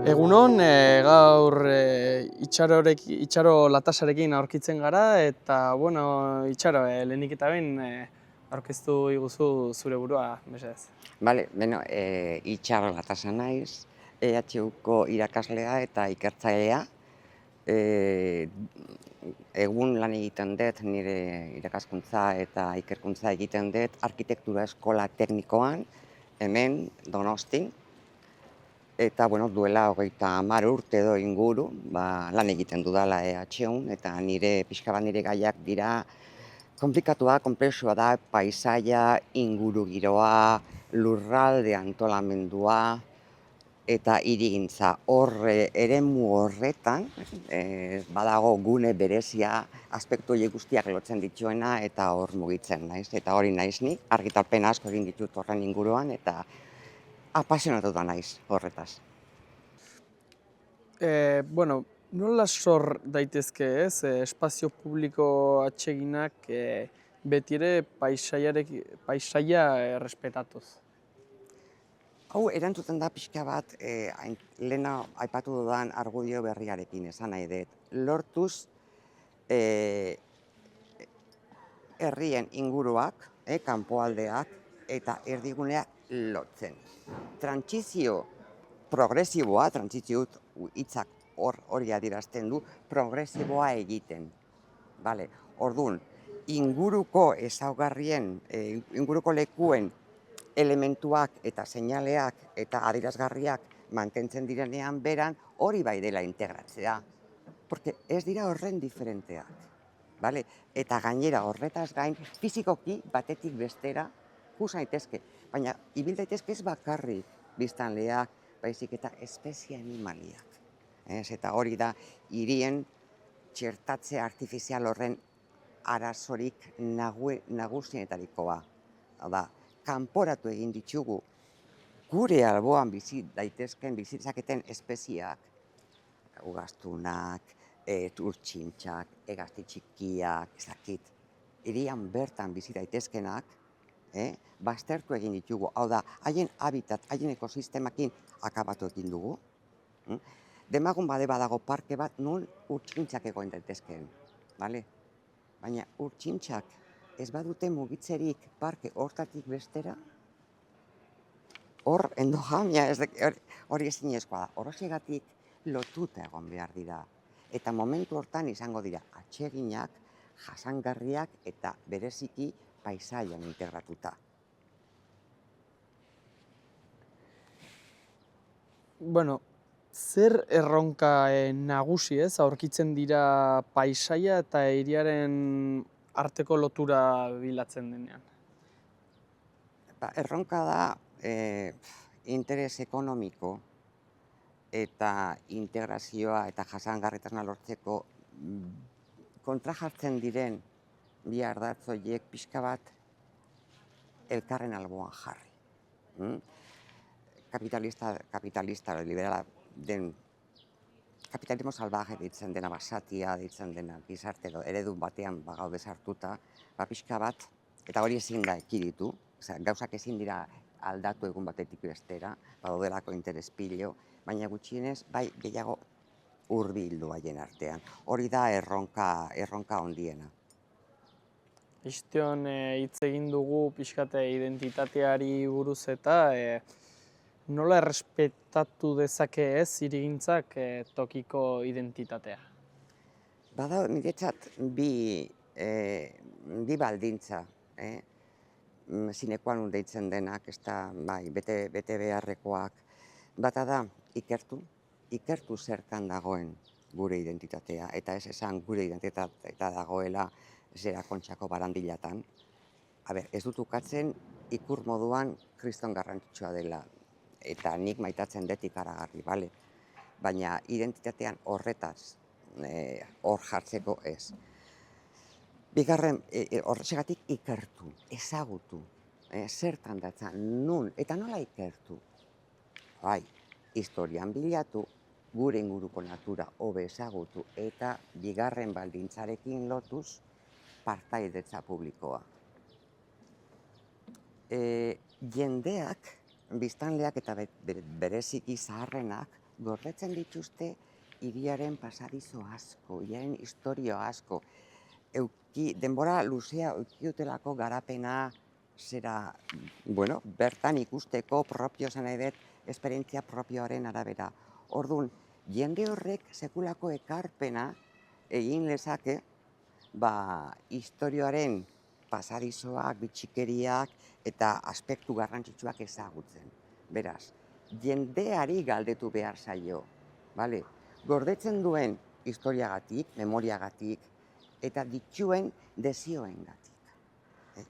Egunon, gaur itxaro latasarekin aurkitzen gara eta, bueno, itxaro, lehenik eta behin aurkeztu iguzu zure burua, mesedez. Bale, Itxaro Latasa naiz, EHUko irakaslea eta ikertzailea. Egun lan egiten dut, nire irakaskuntza eta ikerkuntza egiten dut arkitektura eskola teknikoan, hemen Donostin. Eta, duela 30 urte edo inguru, lan egiten dudala EHUn, eta pixka bat nire gaiak dira konplikatua, konplexua da, paisaia, ingurugiroa, lurralde antolamendua eta hirigintza. Eremu horretan badago gune berezia, aspektu horiek guztiak lotzen dituena eta hor mugitzen naiz. Eta hori naiz ni, argitalpen asko egin ditut horren inguruan eta apasionatuta naiz horretaz. Bueno, nola sor daitezke ez, espazio publiko atseginak beti ere paisaia errespetatuz? Hau, erantzuten da pixka bat, lehena aipatu dudan argudio berriarekin esan nahi dut. Lortuz herrien inguruak, kanpoaldeak eta erdiguneak lotzen. Trantsizio progresiboa, trantsizio hitzak hori adierazten du, progresiboa egiten. Orduan, inguruko ezaugarrien, inguruko lekuen elementuak eta seinaleak eta adierazgarriak mantentzen direnean beran, hori bai dela integratzea. Porque ez dira horren diferenteak. Eta gainera horretaz gain, fizikoki batetik bestera jus daitezke. Baina ibil daitezke ez bakarrik biztanleak, baizik eta espezie animaliak. Eta hori da hirien txertatze artifizial horren arazorik nagusienetarikoa. Da, kanporatu egin ditugu gure alboan bizi ditzaketen espezieak, ugaztunak, urtxintxak, hegazti txikiak, ezakit, hirian bertan bizi daitezkenak, baztertu egin ditugu. Hau da, haien habitat, haien ekosistemakin akabatu egin dugu. Demagun badago parke bat non urtxintxak egoen daitezkeen. Baina urtxintxak ez badute mugitzerik parke hortatik bestera, hor endogamia hori ezinezkoa da. Horregatik lotuta egon behar dira. Eta momentu hortan izango dira atseginak, jasangarriak eta bereziki paisaian integratuta. Bueno, zer erronka nagusi ez aurkitzen dira paisaia eta hiriaren arteko lotura bilatzen denean? Erronka da interes ekonomiko eta integrazioa eta jasangarritasuna lortzeko kontra jartzen diren bi ardatz horiek pixka bat elkarren alboan jarri. Kapitalista liberala den kapitalismo salvaje ditzen dena, basatia ditzen dena, gizarte eredu batean gaude sartuta, pixka bat, eta hori ezin da ekiditu, gauzak ezin dira aldatu egun batetik bestera, badaudelako interes pilo, baina gutxienez bai gehiago hurbildu haien artean. Hori da erronka handiena. Isteon hitz egin dugu pixkate identitateari buruz eta nola errespetatu dezake ez hirigintzak tokiko identitatea? Bada niretzat bi baldintza, sine qua non deitzen denak, ez da, bete beharrekoak. Bata da, ikertu zertan dagoen gure identitatea, eta ez esan gure identitatea dagoela zera kontxako barandilatan. Ez dut ukatzen ikur moduan kriston garrantzitsua dela, eta nik maitatzen dut ikaragarri, baina identitatean horretaz, hor jartzeko ez. Bigarren, horretxegatik ikertu, ezagutu, zertan datza, nun, eta nola ikertu? Historian bilatu, gure inguruko natura hobe ezagutu, eta bigarren baldintzarekin lotuz partaidetza publikoa. Jendeak, biztanleak eta bereziki zaharrenak gordetzen dituzte hiriaren pasadizo asko, hiriaren historio asko. Denbora luzea eduki dutelako garapena, bertan ikusteko propio esan nahi dut, esperientzia propioaren arabera. Orduan, jende horrek sekulako ekarpena egin lezake, historioaren pasadizoak, bitxikeriak eta aspektu garrantzitsuak ezagutzen. Beraz, jendeari galdetu behar zaio, bale? Gordetzen duen historiagatik, memoriagatik, eta dituen desioengatik.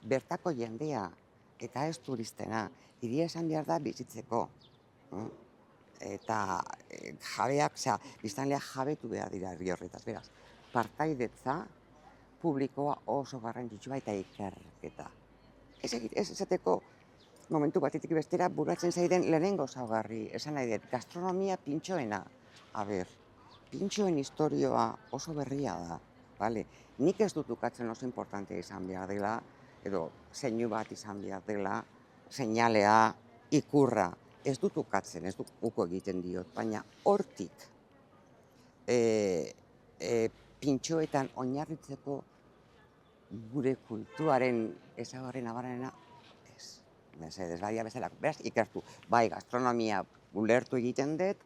Bertako jendea, eta ez turistena, hiria esan behar da bizitzeko. Eta jabeak, biztanleak jabetu behar dira herri horretaz. Beraz, partaidetza publikoa oso garrantzitsua eta ikerketa. Ez esateko, momentu batetik bestera buratzen zaiden lehenengo ezaugarri, esan nahi dut, gastronomia pintxoena. Pintxoen historioa oso berria da, bale? Nik ez dut ukatzen oso importantea izan behar dela, edo zeinu bat izan behar dela, seinalea, ikurra. Ez dut ukatzen, ez dut uko egiten diot, baina hortik pintxoetan oinarritzeko gure kultuaren ezaugarri nabarmenena ez. Mesedez, bezala, beraz, ikertu. Bai, gastronomia ulertu egiten dut,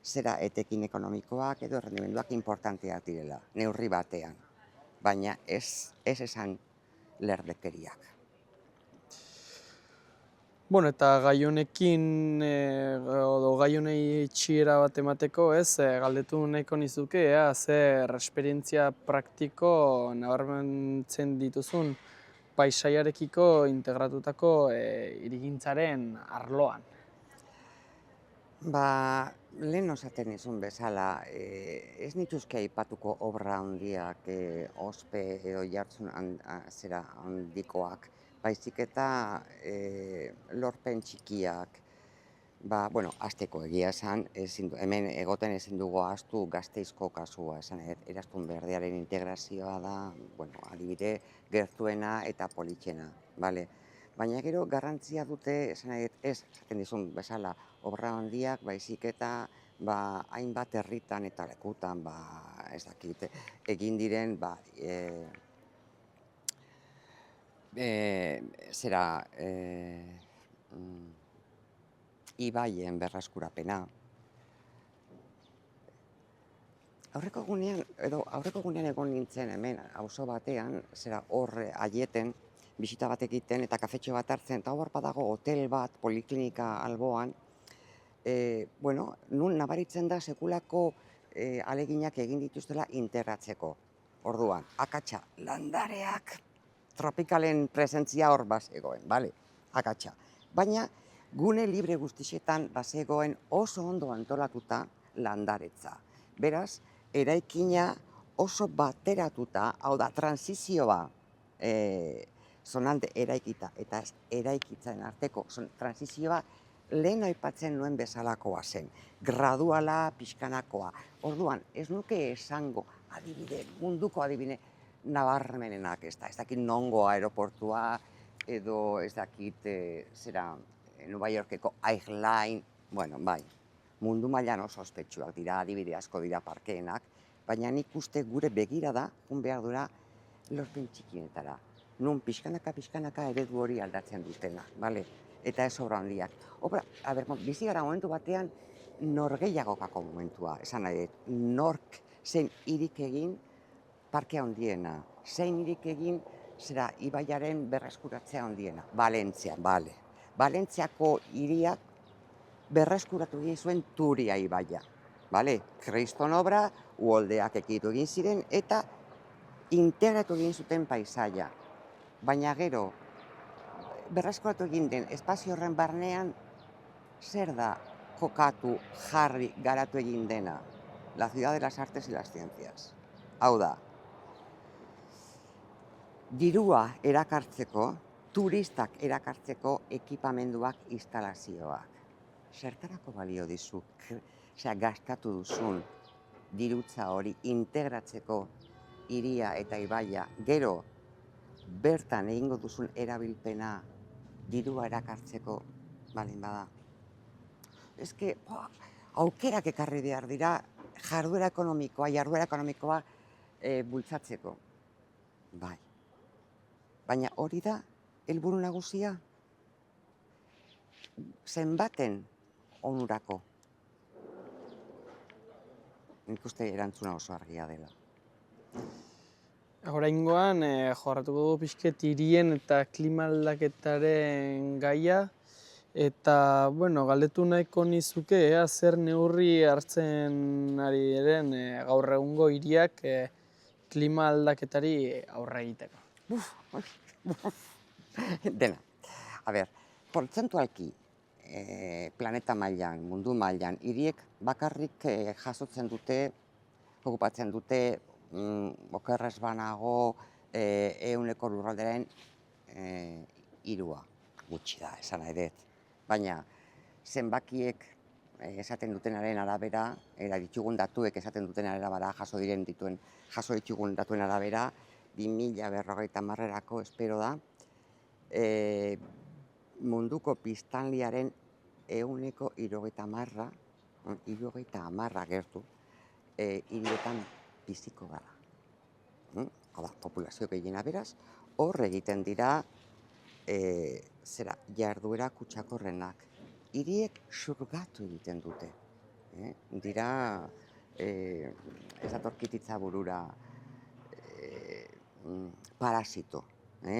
zera etekin ekonomikoak edo errendimenduak importanteak direla, neurri batean. Baina ez esan lerdekeriak. Bueno, eta gai honekin, edo gai honei itxiera bat emateko, galdetu nahiko nizuke, zer esperientzia praktiko nabarmentzen dituzun paisaiarekiko integratutako hirigintzaren arloan. Lehen esaten nizun bezala, ez nituzke aipatuko obra handiak, ospe edo jartzun handikoak, baizik eta lorpen txikiak. Hasteko egia esan, hemen egoten ezin dugu ahaztu Gasteizko kasua, esan Eraztun Berdearen integrazioa da, adibide gertuena eta politxena, bale? Baina gero garrantzia dute, esaten dizun bezala, obra handiak, baizik eta hainbat herritan eta lekutan, egin diren, ibaien berreskurapena. Aurreko gunean egon nintzen hemen, auzo batean, horre aieten, bisita bat egiten eta kafetxo bat hartzen, eta hor badago hotel bat, poliklinika alboan, nun nabaritzen da sekulako aleginak egin dituztela integratzeko. Orduan, akatsa, landareak, tropikalen presentzia hor bazegoen, bale? Akatsa. Baina, gune libre guztixetan bazegoen oso ondo antolatuta landaretza. Beraz, eraikina oso bateratuta, hau da, transizioa zonalde eraikita eta eraikitzen arteko transizioa lehen aipatzen nuen bezalakoa zen. Graduala, pixkanakoa. Orduan, ez nuke esango munduko adibide nabarmenenak, ez dakit nongo aeroportua, edo ez dakit Nueva Yorkeko Airline, mundu mailan oso ospetsuak dira, adibide asko dira parkeenak, baina nik uste gure begirada, behar dura, lorpen txikienetara. Nun pixkanaka eredu hori aldatzen dutena, bale? Eta ez obra handiak. Bizi gara momentu batean norgehiagokako momentua, esan nahi, nork zein hirik egin parkea handiena, zein hirik egin ibaiaren berreskuratzea handiena, Valentzia, bale. Valentziako hiriak berreskuratu egin zuen Turia ibaia, bale? Kriston obra, uholdeak ekitu egin ziren eta integratu egin zuten paisaia. Baina gero, berreskuratu egin den espazio horren barnean, zer da kokatu, jarri, garatu egin dena? La ciudad de las artes y las ciencias. Hau da, dirua erakartzeko, turistak erakartzeko ekipamenduak, instalazioak. Zertarako balio dizu, gastatu duzun dirutza hori integratzeko hiria eta ibaia, gero bertan egingo duzun erabilpena dirua erakartzeko balin bada. aukerak ekarri behar dira jarduera ekonomikoa bultzatzeko. Bai. Baina hori da helburu nagusia zenbaten onurako. Nik uste erantzuna oso argia dela. Oraingoan jorratuko dugu pixket hirien eta klima aldaketaren gaia, eta galdetu nahiko nizuke zer neurri hartzen ari diren gaur egungo hiriak klima aldaketari aurre egiteko. Dena. A ber, portzentualki planeta mailan, mundu mailan, hiriek bakarrik jasotzen dute, okupatzen dute, okerrez banago 100 lurraldearen 3 gutxi da, esan nahi dut. Baina zenbakiek esaten dutenaren arabera, ditugun datuek esaten dutenaren arabera, jaso ditugun datuen arabera, 2050erako espero da, munduko biztanliaren 70%, 70% gertu, hirietan biziko gara. Hala, populazio gehiena beraz, hor egiten dira jarduera kutsakorrenak. Hiriek xurgatu egiten dute. Dira, ez datorkititza burura, parasito.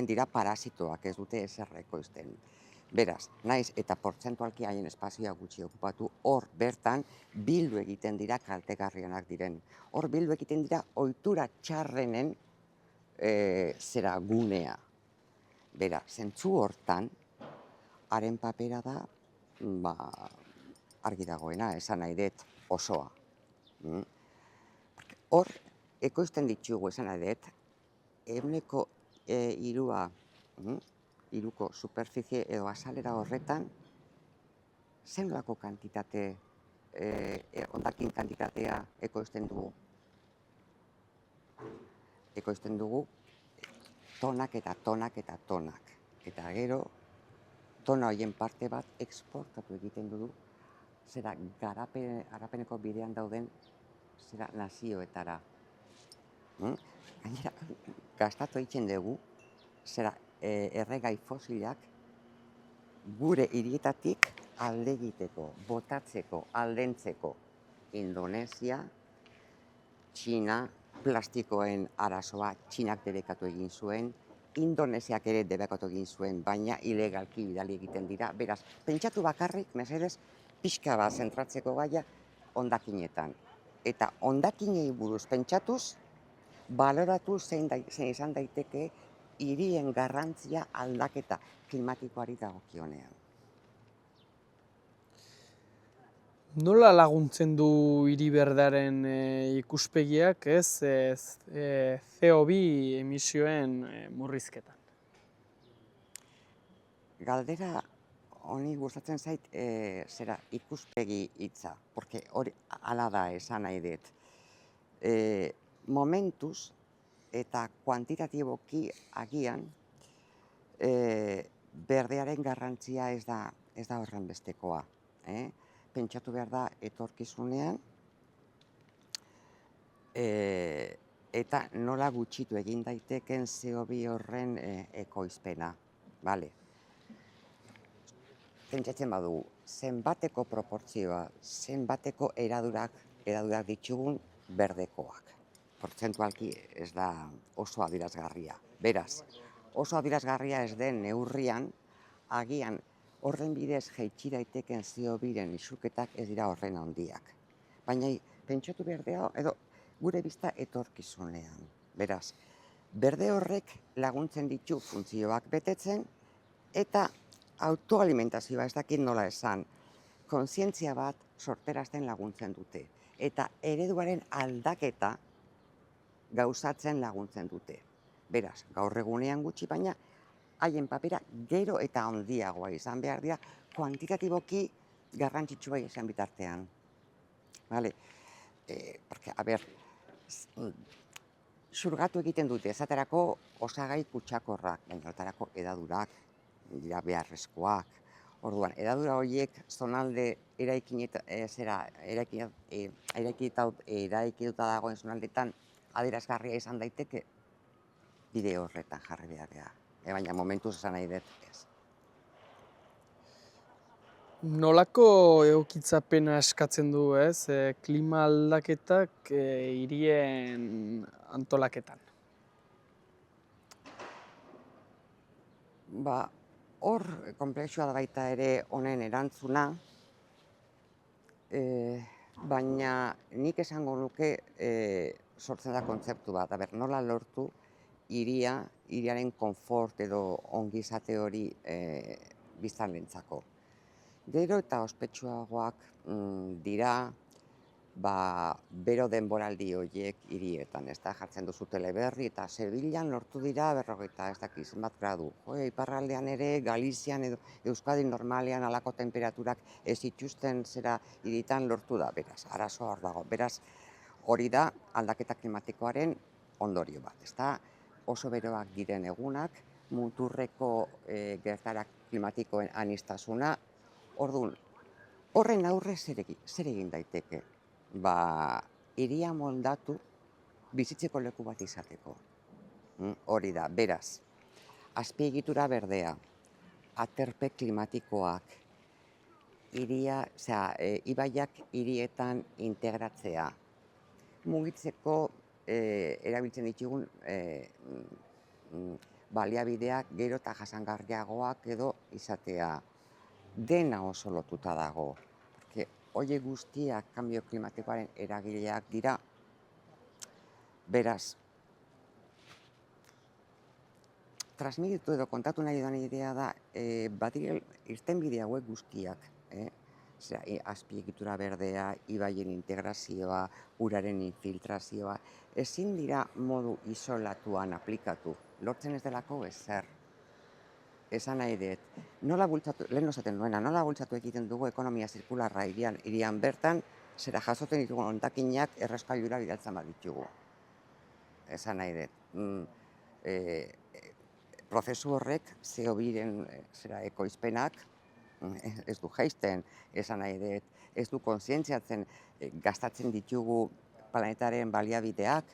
Dira parasitoak, ez dute ezer ekoizten. Beraz, naiz eta portzentualki haien espazioa gutxi okupatu, hor bertan bildu egiten dira kaltegarrienak diren. Hor bildu egiten dira ohitura txarrenen gunea. Bera, zentzu hortan, haren papera da, argi dagoena, esan nahi dut osoa. Hor, ekoizten ditugu, esan nahi dut, 3%, superficie edo azalera horretan, zenolako kantitate, hondakin kantitatea ekoizten dugu. Ekoizten dugu tonak eta tonak eta tonak. Eta gero, tona horien parte bat eksportatu egiten dugu, garapeneko bidean dauden nazioetara. Gainera, gastatu egiten dugu, erregai fosilak gure hirietatik alde egiteko, botatzeko, aldentzeko. Indonesia, Txina, plastikoen arazoa Txinak debekatu egin zuen, Indonesiak ere debekatu egin zuen, baina ilegalki bidali egiten dira. Beraz, pentsatu bakarrik, mesedez, pixka bat zentratzeko gaia hondakinetan. Eta hondakinei buruz pentsatuz, baloratu zein izan daiteke hirien garrantzia aldaketa klimatikoari dagokionean. Nola laguntzen du hiri berdearen ikuspegiak CO2 emisioen murrizketan? Galdera honi gustatzen zait ikuspegi hitza, porque hori hala da esan nahi dut. Momentuz eta kuantitatiboki agian berdearen garrantzia ez da horren bestekoa. Pentsatu behar da etorkizunean eta nola gutxitu egin daiteken CO2 horren ekoizpena. Pentsatzen badugu, zenbateko proportzioa, zenbateko eradurak ditugun berdekoak. Portzentualki ez da oso adierazgarria. Beraz, oso adierazgarria ez den neurrian, agian horren bidez jaitsi daiteken CO2-ren isurketak ez dira horren handiak. Baina pentsatu behar da, edo gure bizta etorkizunean. Beraz, berde horrek laguntzen ditu funtzioak betetzen eta autoalimentazioa, ez dakit nola esan, kontzientzia bat sorterazten laguntzen dute. Eta ereduaren aldaketa gauzatzen laguntzen dute. Beraz, gaur egunean gutxi, baina haien papera gero eta handiagoa izan behar dira, kuantitatiboki garrantzitsua izan bitartean. Porque, xurgatu egiten dute, esaterako osagai kutsakorrak, baina horretarako edadurak dira beharrezkoak, Orduan, hedadura horiek zonalde eraikituta dagoen zonaldetan adierazgarria izan daiteke bide horretan jarri beharra. Baina momentuz esan nahi dut ez. Nolako egokitzapena eskatzen du, ez? Klima aldaketak hirien antolaketan. Ba, hor konplexua da baita ere honen erantzuna, baina nik esango nuke sortzen da kontzeptu bat, nola lortu hiriaren konfort edo ongizate hori biztanleentzako. Gero eta ospetsuagoak dira bero denboraldi horiek hirietan, ez da, jartzen duzu Teleberri eta Sevillan lortu dira 40 ez dakit zenbat gradu. Iparraldean ere, Galizian edo Euskadi normalean halako temperaturak ez ituzten zera hiritan lortu da, beraz, arazoa hor dago. Beraz, hori da aldaketa klimatikoaren ondorio bat, ez da, oso beroak diren egunak, muturreko gertaera klimatikoen aniztasuna, orduan, horren aurre zer egin daiteke? Hiria moldatu bizitzeko leku bat izateko. Hori da, beraz, azpiegitura berdea, aterpe klimatikoak, ibaiak hirietan integratzea, mugitzeko erabiltzen ditugun baliabideak gero eta jasangarriagoak edo izatea, dena oso lotuta dago. Horiek guztiak kanbio klimatikoaren eragileak dira, beraz, transmititu edo kontatu nahi dudan idea da, irtenbide hauek guztiak, azpiegitura berdea, ibaien integrazioa, uraren infiltrazioa, ezin dira modu isolatuan aplikatu, lortzen ez delako ezer. Esan nahi dut, lehen esaten duena, nola bultzatu egiten dugu ekonomia zirkularra hirian bertan, zera jasotzen ditugu hondakinak erreskailura bidaltzen baditugu. Esan nahi dut, prozesu horrek CO2-ren ekoizpenak ez du jaisten, esan nahi dut, ez du kontzientziatzen gastatzen ditugu planetaren baliabideak.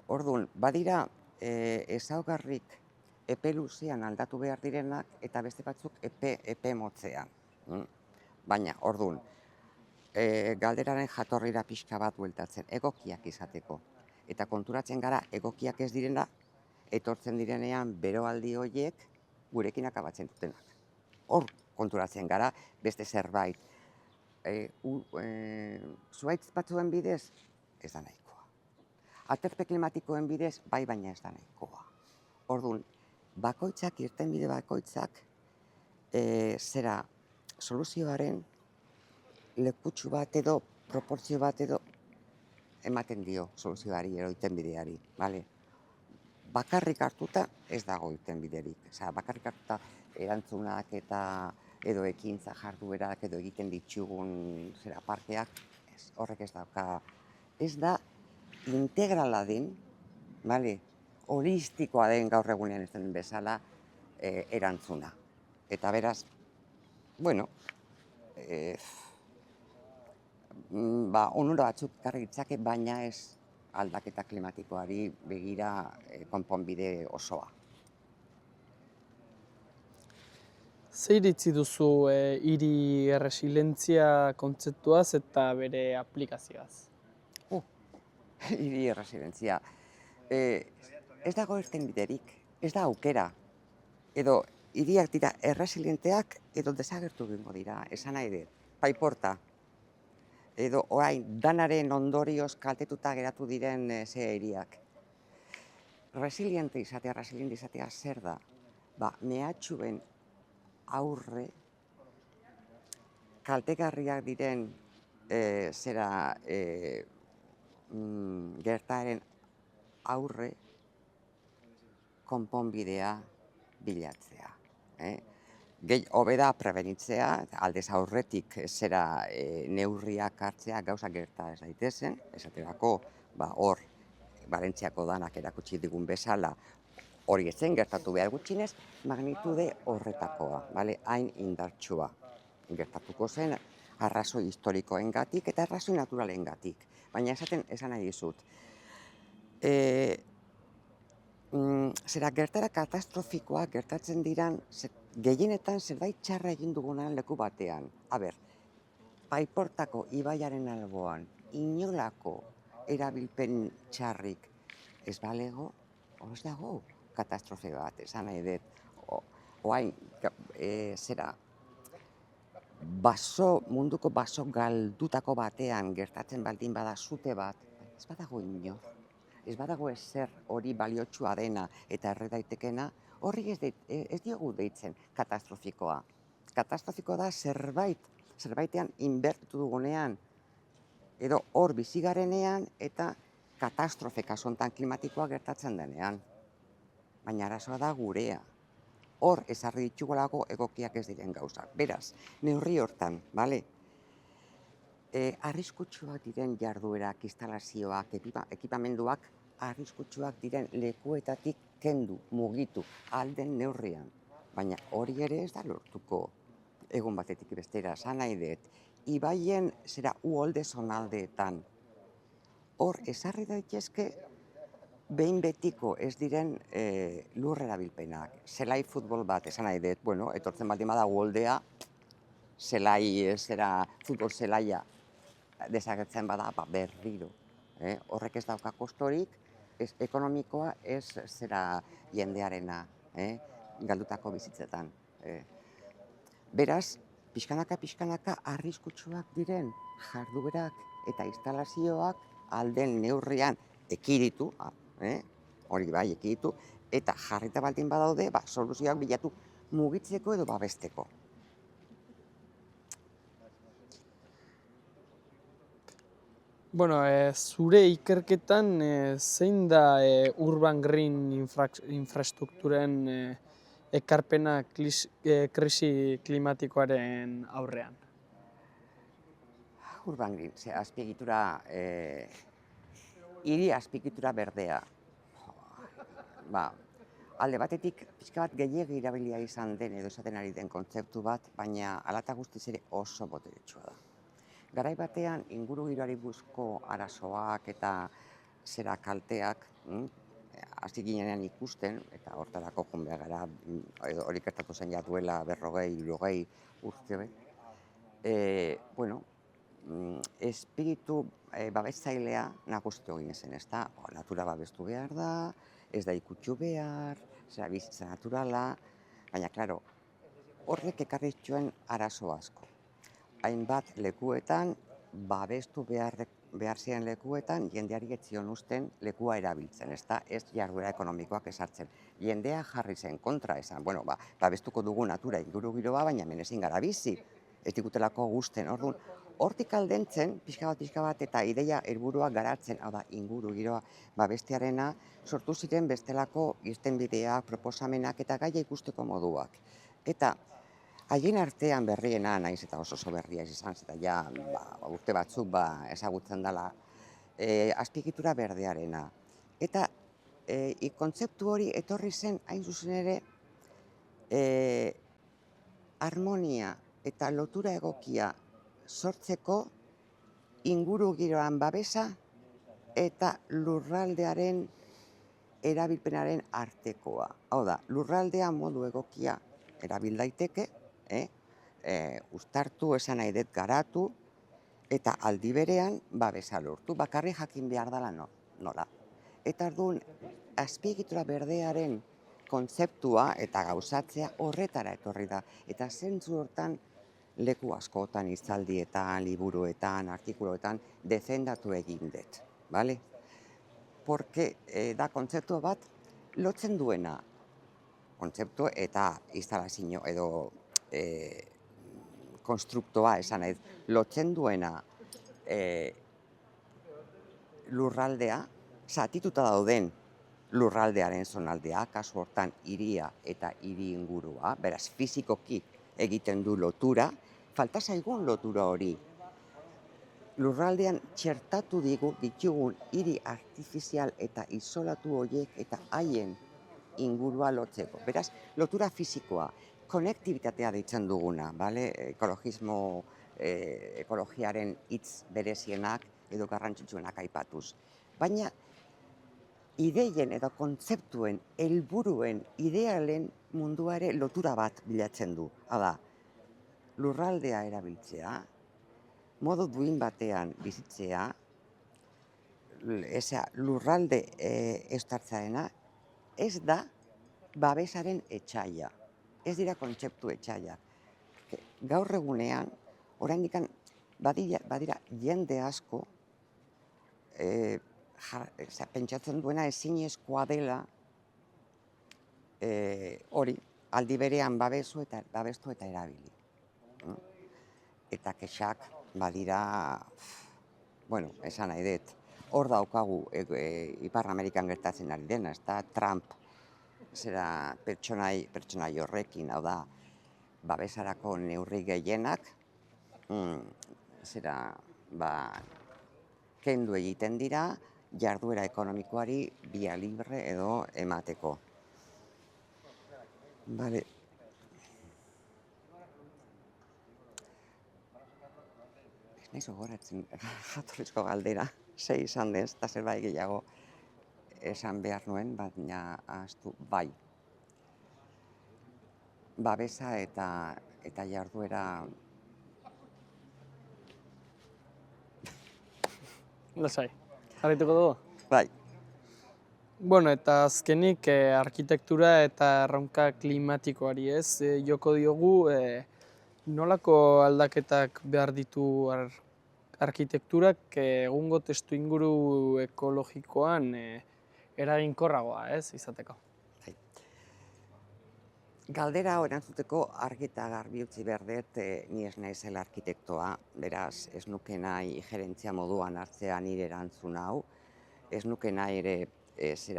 Orduan, badira ezaugarrik epe luzean aldatu behar direnak eta beste batzuk epe motzean. Baina, orduan, galderaren jatorrira pixka bat bueltatzen, egokiak izateko. Eta konturatzen gara egokiak ez direna, etortzen direnean beroaldi horiek gurekin akabatzen dutenak. Hor konturatzen gara beste zerbait. Zuhaitz batzuen bidez, ez da nahikoa. Aterpe klimatikoen bidez, bai baina ez da nahikoa. Orduan, irtenbide bakoitzak, soluzioaren lekutsu bat edo, proportzio bat edo, ematen dio soluzioari edo irtenbideari. Bakarrik hartuta ez dago irtenbiderik. Bakarrik hartuta erantzunak eta edo ekintza jarduerak edo egiten ditugun parkeak, horrek ez dauka. Ez da integrala den, holistikoa den gaur egunean ez den bezala erantzuna. Eta beraz, onura batzuk ekarri ditzake, baina ez aldaketa klimatikoari begira konponbide osoa. Zer iritzi duzu hiri erresilientzia kontzeptuaz eta bere aplikazioaz? Hiri erresilientzia. Ez dago irtenbiderik, ez da aukera. Edo hiriak dira erresilienteak edo desagertu egingo dira, esan nahi dut, paiporta. Edo orain danaren ondorioz kaltetuta geratu diren hiriak. Resiliente izatea zer da? Mehatxuen aurre kaltegarriak diren gertaeren aurre konponbidea bilatzea. Hobe da prebenitzea, aldez aurretik neurriak hartzea gauza gerta ez daitezen, esaterako hor Valentziako danak erakutsi digun bezala hori ezen gertatu behar gutxinez, magnitude horretakoa, bale? Hain indartsua gertatuko zen arrazoi historikoengatik eta arrazoi naturalengatik. Baina esan nahi dizut, zera gertara katastrofikoak gertatzen diran, gehienetan zerbait txarra egin dugunan leku batean. Paiportako ibaiaren alboan inolako erabilpen txarrik ez balego, hor ez dago katastrofe bat, esan nahi dut. Oain, munduko baso galdutako batean gertatzen baldin bada sute bat, ez badago inor. Ez badago ezer hori baliotsua dena eta erre daitekena, horri ez diogu deitzen katastrofikoa. Katastrofikoa da zerbaitean inbertitu dugunean, edo hor bizigarenean eta katastrofe kasu honetan klimatikoa gertatzen denean. Baina arazoa da gurea. Hor ezarri ditugulako egokiak ez diren gauzak. Beraz, neurri hortan, bale? Arriskutsuak diren jarduerak, instalazioak, ekipamenduak, arriskutsuak diren lekuetatik kendu, mugitu, alden neurrian. Baina hori ere ez da lortuko egun batetik bestera, esan nahi dut. Ibaien uholde zonaldeetan. Hor ezarri daitezke behin betiko ez diren lur erabilpenak. Zelai futbol bat, esan nahi dut, etortzen baldin bada uholdea, futbol zelaia desagertzen bada, berriro. Horrek ez dauka kostorik, ez ekonomikoa, ez jendearena, galdutako bizitzetan. Beraz, pixkanaka arriskutsuak diren jarduerak eta instalazioak alden neurrian ekiditu, hori bai ekiditu, eta jarrita baldin badaude, soluzioak bilatu mugitzeko edo babesteko. Zure ikerketan zein da urban green infrastrukturen ekarpena krisi klimatikoaren aurrean? Urban green, azpiegitura, hiri azpiegitura berdea. Alde batetik, pixka bat gehiegi irabilia izan den edo esaten ari den kontzeptu bat, baina alata guztiz ere oso boteretsua da. Garai batean, ingurugiroari buruzko arazoak eta kalteak, hasi ginenean ikusten, eta hortarako joan behar gara, hori gertatu zen ja duela 40-50 urte. Espiritu babestzailea nagusitu egin zen, ez da? Natura babestu behar da, ez da ikutxu behar, bizitza naturala, baina, klaro, horrek ekarri zituen arazo asko. Hainbat lekuetan, babestu behar ziren lekuetan, jendeari ez zion uzten lekua erabiltzen, ez da, ez jarduera ekonomikoak ezartzen. Jendea jarri zen kontra esan, babestuko dugu natura ingurugiroa, baina hemen ezin gara bizi, ez digutelako gusten. Orduan, hortik aldentzen, pixka bat eta ideia helburuak garatzen, hau da, ingurugiroa babestearena, sortu ziren bestelako irtenbideak, proposamenak eta gaia ikusteko moduak. Eta haien artean berriena, naiz eta oso berria izan, eta ja urte batzuk ezagutzen dela, azpiegitura berdearena. Eta kontzeptu hori etorri zen hain zuzen ere harmonia eta lotura egokia sortzeko ingurugiroan babesa eta lurraldearen erabilpenaren artekoa. Hau da, lurraldea modu egokia erabil daiteke, uztartu, esan nahi dut garatu, eta aldi berean babesa lortu, bakarrik jakin behar dela nola. Eta orduan, azpiegitura berdearen kontzeptua eta gauzatzea horretara etorri da. Eta zentzu hortan leku askotan, hitzaldietan, liburuetan, artikuluetan defendatu egin dut. Porque da kontzeptu bat lotzen duena, kontzeptu eta instalazio edo konstruktoa esan nahi, lotzen duena lurraldea, zatituta dauden lurraldearen zonaldea, kasu hortan hiria eta hiri ingurua, beraz fizikoki egiten du lotura, falta zaigun lotura hori. Lurraldean txertatu ditugun hiri artifizial eta isolatu horiek eta haien ingurua lotzeko. Beraz, lotura fisikoa, konektibitatea deitzen duguna, bale? Ekologiaren hitz berezienak edo garrantzitsuenak aipatuz. Baina, ideien edo kontzeptuen, helburuen, idealen munduare lotura bat bilatzen du. Hala, lurraldea erabiltzea, modu duin batean bizitzea, lurralde eustartzaena, ez da babesaren etxaia. Ez dira kontzeptu etxaia. Gaur egunean, oraindik badira jende asko pentsatzen duena ezinezkoa dela hori, aldi berean babestu eta erabili. Eta kexak badira, bueno, esan nahi dut, hor daukagu Ipar Amerikan gertatzen ari dena, ez da Trump pertsonai horrekin, hau da, babesarako neurri gehienak, kendu egiten dira, jarduera ekonomikoari via libre edo emateko. Bale. Ez nahiz gogoratzen, jatorrizko galdera, sei izan dez, eta zerbait gehiago esan behar nuen, baina ahaztu bai. Babesa eta jarduera... Lasai, jarraituko dugu? Bai. Bueno, eta azkenik arkitektura eta erronka klimatikoari joko diogu nolako aldaketak behar ditu arkitekturak egungo testuinguru ekologikoan eraginkorragoa izateko. Galdera erantzuteko argi eta garbi utzi behar dut ni ez naizela arkitektoa, beraz ez nuke nahi gerentzia moduan hartzea nire erantzun hau, ez nuke nahi ere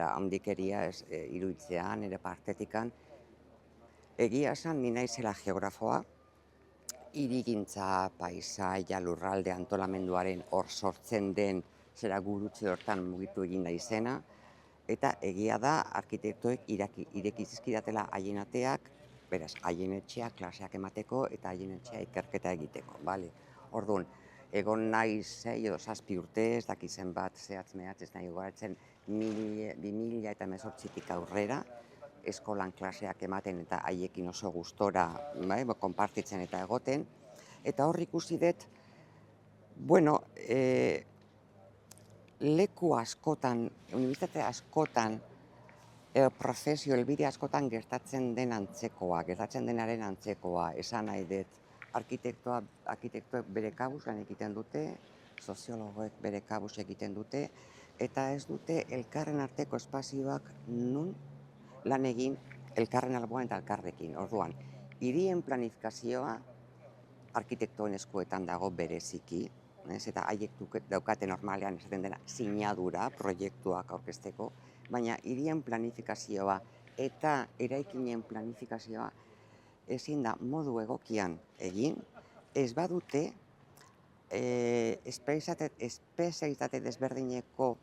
handikeria iruditzea nire partetikan. Egia esan ni naizela geografoa, hirigintza, paisaia, lurralde antolamenduaren hor sortzen den gurutze hortan mugitu egin naizena, eta egia da arkitektoek ireki zizkidatela haien ateak, beraz, haien etxea klaseak emateko eta haien etxea ikerketa egiteko. Orduan, egon naiz 6 edo 7 urte, ez dakizen bat zehatz-mehatz, ez nahi gogoratzen 2018tik aurrera, eskolan klaseak ematen eta haiekin oso gustora konpartitzen eta egoten. Eta hor ikusi dut, bueno, leku askotan, unibertsitate askotan, profesio helbide askotan gertatzen denaren antzekoa, esan nahi dut. Arkitektoek bere kabuz lan egiten dute, soziologoek bere kabuz egiten dute, eta ez dute elkarren arteko espazioak nun lan egin elkarren alboan eta elkarrekin. Orduan, hirien planifikazioa arkitektoen eskuetan dago bereziki, eta haiek daukate normalean esaten dena sinadura, proiektuak aurkezteko, baina hirien planifikazioa eta eraikinen planifikazioa ezin da modu egokian egin, ez badute espezialitate desberdineko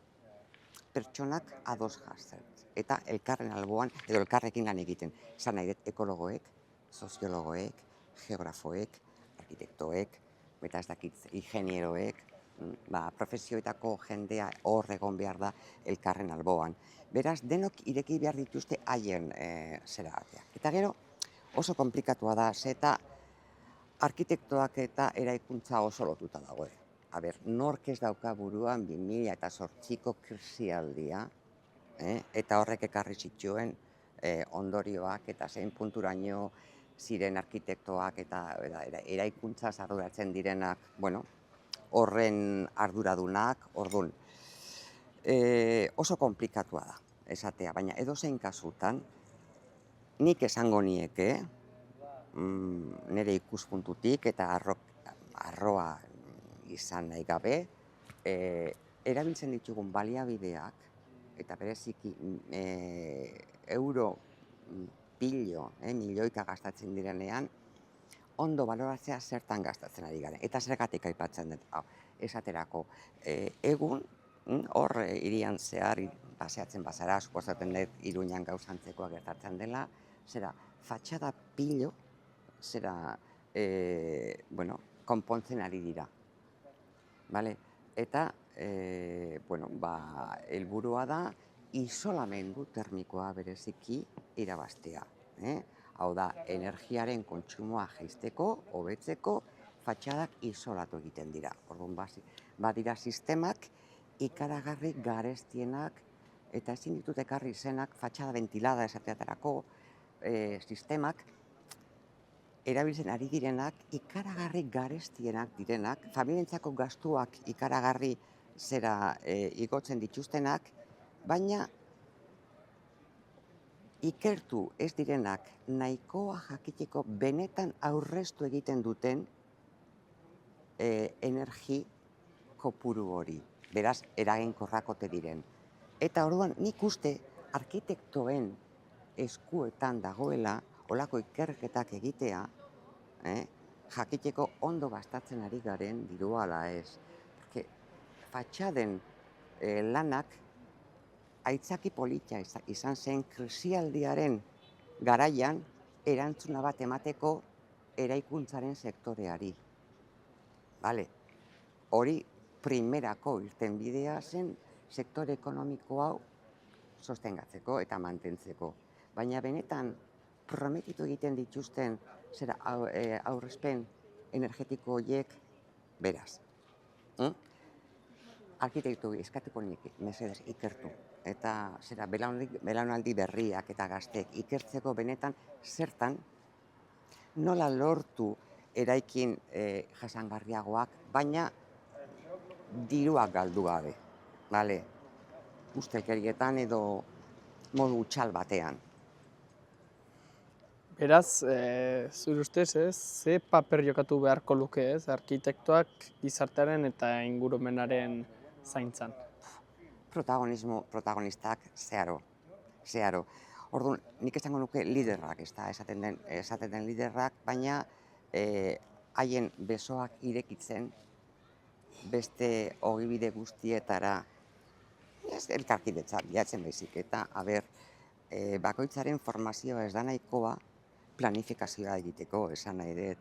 pertsonak ados jartzen. Eta elkarren alboan edo elkarrekin lan egiten. Esan nahi dut ekologoek, soziologoek, geografoek, arkitektoek, eta ez dakit ingenieroek, profesioetako jendea hor egon behar da elkarren alboan. Beraz, denok ireki behar dituzte haien zeragateak. Eta gero oso konplikatua da, eta arkitektoak eta eraikuntza oso lotuta dago. Nork ez dauka buruan 2008ko krisialdia, eta horrek ekarri zituen ondorioak eta zein punturaino ziren arkitektoak eta eraikuntzaz arduratzen direnak, horren arduradunak, orduan. Oso konplikatua da, esatea, baina edozein kasutan, nik esango nieke, nire ikuspuntutik eta arroa izan nahi gabe, erabiltzen ditugun baliabideak, eta bereziki milioika gastatzen direnean, ondo baloratzea zertan gastatzen ari garen. Eta zergatik aipatzen dut, esaterako, egun Hor, hirian zehar, paseatzen bazara, suposatzen dut Iruñan gauzantzekoa gertatzen dela, zera, fatxada pilo, zera, bueno, konpontzen ari dira. Vale? Eta, bueno, helburua da, isolamendu termikoa bereziki irabaztea. Hau da, energiaren kontsumoa jaisteko, hobetzeko, fatxadak isolatu egiten dira. Orduan, badira sistemak ikaragarri garestienak eta ezin ditut ekarri izenak fatxada ventilada esateatarako sistemak erabiltzen ari direnak ikaragarri garestienak direnak, familientzako gastuak ikaragarri igotzen dituztenak, baina ikertu ez direnak nahikoa jakiteko benetan aurreztu egiten duten energi kopuru hori. Beraz, eraginkorrak ote diren. Eta orduan, nik uste arkitektoen eskuetan dagoela olako ikerketak egitea, jakiteko ondo gastatzen ari garen dirua ala ez. Fatxaden lanak aitzaki polita izan zen krisialdiaren garaian erantzuna bat emateko eraikuntzaren sektoreari. Bale, hori primerako irtenbidea zen sektore ekonomiko hau sostengatzeko eta mantentzeko. Baina benetan prometitu egiten dituzten aurrezpen energetiko horiek beraz. Arkitektu eskatuko nik mesedez ikertu. Eta belaunaldi berriak eta gazteek ikertzeko benetan zertan nola lortu eraikin jasangarriagoak, baina diruak galdu gabe. Bale, ustelkerietan edo modu utxal batean. Beraz, zure ustez, ze paper jokatu beharko luke, arkitektoak gizartearen eta ingurumenaren zaintzan? Protagonistak zeharo. Orduan, nik esango nuke liderrak, esaten den liderrak, baina haien besoak irekitzen beste ogibide guztietara elkarkidetza bilatzen baizik. Eta, bakoitzaren formazioa ez da nahikoa planifikazioa egiteko, esan nahi dut.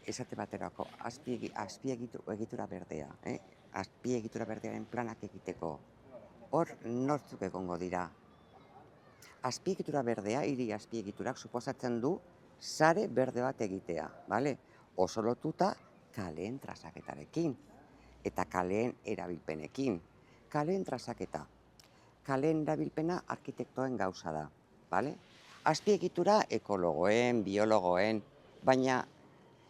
Esate baterako, azpiegitura berdea, azpiegitura berdearen planak egiteko. Hor, nortzuk egongo dira. Azpiegitura berdea, hiri azpiegiturak, suposatzen du sare berde bat egitea, bale? Oso lotuta kaleen trazaketarekin eta kaleen erabilpenekin. Kaleen trazaketa, kaleen erabilpena arkitektoen gauza da, bale? Azpiegitura ekologoen, biologoen, baina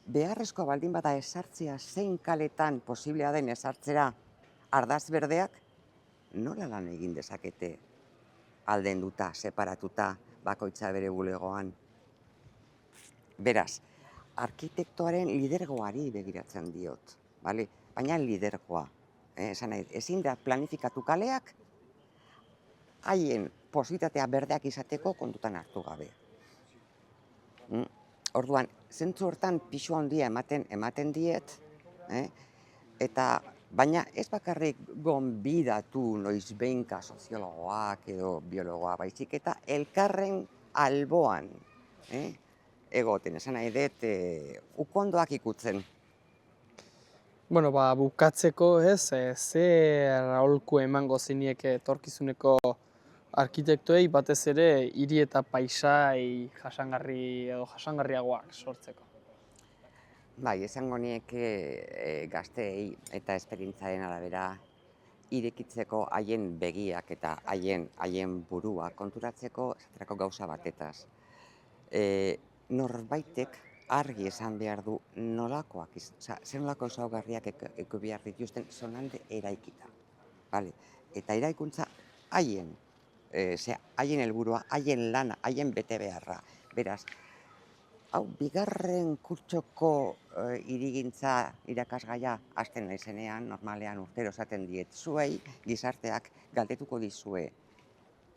beharrezkoa baldin bada esartzea zein kaletan posiblea den esartzera ardaz berdeak, nola lan egin dezakete aldenduta, separatuta, bakoitza bere bulegoan? Beraz, arkitektoaren lidergoari begiratzen diot, bale? Baina lidergoa, esan nahi, ezin da planifikatu kaleak haien positatea berdeak izateko kontutan hartu gabe. Orduan, zentzu hortan pisu handia ematen diet, baina ez bakarrik gonbidatu noizbehinka soziologoak edo biologoa baizik, eta elkarren alboan egoten, esan nahi dut, ukondoak ikutzen. Bueno, bukatzeko ze aholku emango zinieke etorkizuneko arkitektoei batez ere hiri eta paisai jasangarriagoak sortzeko. Bai, esango nieke gazteei eta esperientzaren arabera irekitzeko haien begiak eta haien burua konturatzeko esaterako gauza batetaz. Norbaitek argi esan behar du zer nolako ezaugarriak eko behar dituzten zonalde eraikita. Eta eraikuntza haien helburua, haien lana, haien bete beharra. Beraz, hau, bigarren kurtsoko hirigintza irakasgaia hasten naizenean, normalean urtero esaten diet zuei, gizarteak galdetuko dizue,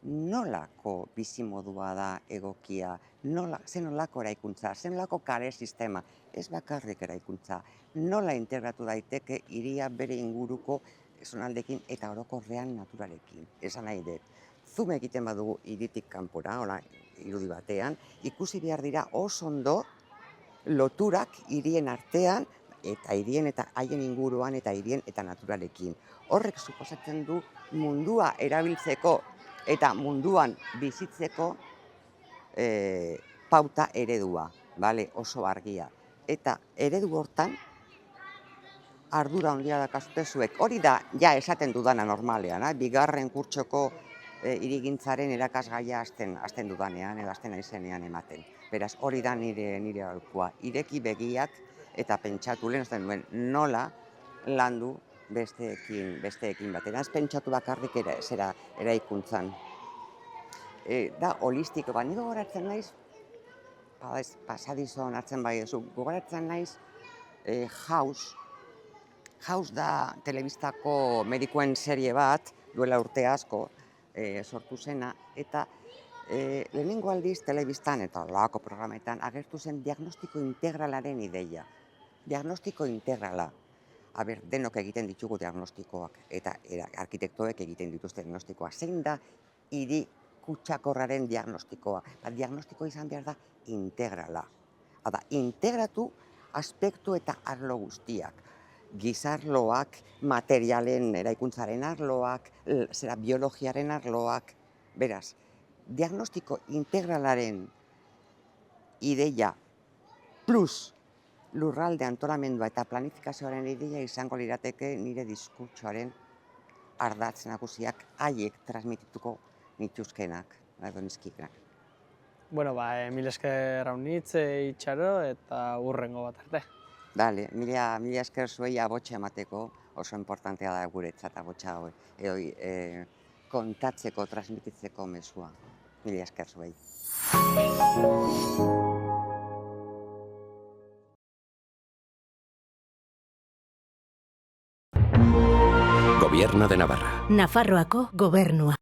nolako bizimodua da egokia, zen nolako eraikuntza, zen nolako kale sistema, ez bakarrik eraikuntza, nola integratu daiteke hiria bere inguruko zonaldekin eta orokorrean naturarekin. Esan nahi dut, zoom egiten badugu hiritik kanpora, hola, irudi batean, ikusi behar dira oso ondo loturak hirien artean, eta hirien eta haien inguruan eta hirien eta naturalekin. Horrek suposatzen du mundua erabiltzeko eta munduan bizitzeko pauta eredua, oso argia. Eta eredu hortan, ardura handia dakazute zuek. Hori da, ja esaten dudana normalean, bigarren kurtsoko hirigintzaren erakasgaia hasten dudanean, edo hasten naizenean ematen. Beraz, hori da nire aholkua. Ireki begiak eta pentsatu lehen duen nola landu besteekin batera. Ez pentsatu bakarrik zera eraikuntzan. Da holistiko, ni gogoratzen naiz, pasadizon hartzen bai duzu, gogoratzen naiz House. House da telebistako medikuen serie bat, duela urte asko sortu zena, eta lehenengo aldiz telebistan eta olako programetan agertu zen diagnostiko integralaren ideia. Diagnostiko integrala. Denok egiten ditugu diagnostikoak eta arkitektoek egiten dituzte diagnostikoa. Zein da hiri kutsakorraren diagnostikoa? Diagnostikoa izan behar da integrala. Integratu aspektu eta arlo guztiak. Gizarloak, materialen eraikuntzaren arloak, biologiaren arloak. Beraz, diagnostiko integralaren ideia plus lurralde antolamendua eta planifikazioaren ideia izango lirateke nire diskurtsoaren ardatz nagusiak haiek transmitituko nituzkenak, edo nizkikenak. Bueno, mila esker haunitz, Itxaro, eta hurrengo bat arte. Dale, mila esker zuei abotxe emateko, oso importantea da guretzat abotxa edo kontatzeko, transmititzeko mezua. Mila esker zuei. Gobierno de Navarra. Nafarroako gobernua.